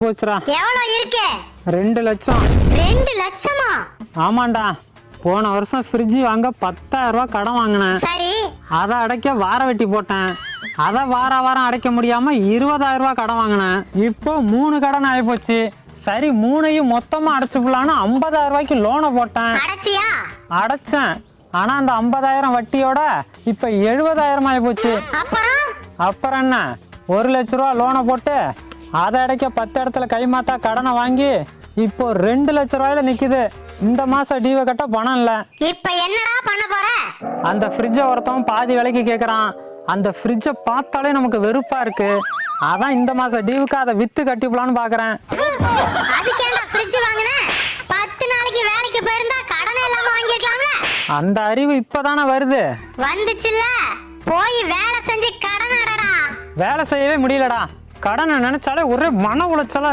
போச்சுடா. எவ்வளவு இருக்கு? 2 லட்சம். 2 லட்சமா? ஆமாண்டா, போன வருஷம் ஃப்ரிட்ஜ் வாங்க 10,000 ரூபாய் கடன் வாங்கினேன். சரி. அதை அடைக்க வார வெட்டி போட்டேன். அதை வாரம் அடைக்க முடியாம 20,000 ரூபாய் கடன் வாங்கினேன். இப்போ 3 கடன் ஆகி போச்சு. சரி, 3ஐயும் மொத்தமா அடைச்சுக்கலான்னு 50,000 ரூபாய்க்கு லோனை போட்டேன். அடைச்சியா? அடைச்சேன். ஆனா அந்த 50,000 வட்டியோட இப்ப 70,000 ஆகி போச்சு. அப்புறம் என்ன, 1 லட்ச ரூபா லோனை போட்டு அதை அடைக்க 10 இடத்துல கைமாத்தா கடனை வாங்கி இப்போ 2 லட்ச ரூபாயில நிக்குது. இந்த மாசம் டியூவை கட்ட பணம் இல்ல. இப்ப என்னடா பண்ண போற? அந்த ஃப்ரிட்ஜை ஒருத்தவன் பாதி விலைக்கு கேக்குறான். அந்த ஃப்ரிட்ஜை பார்த்தாலே நமக்கு வெறுப்பா இருக்கு. அதான் இந்த மாசம் டியூவுக்கு அதை வித்து கட்டிப்பலான்னு பாக்குறேன். அதுக்கேண்டா ஃப்ரிட்ஜ் வாங்குன? 10 நாளைக்கு வேலைக்கு போயிருந்தா கடனே இல்லாம வாங்கிக்கலாம்ல. அந்த அறிவு இப்பதானே வருது. வந்துச்சுல்ல, போய் வேலை செஞ்சு கடன் அடடா. வேலை செய்யவே முடியலடா. கடனை நினைச்சாலே ஒரே மன உளைச்சலா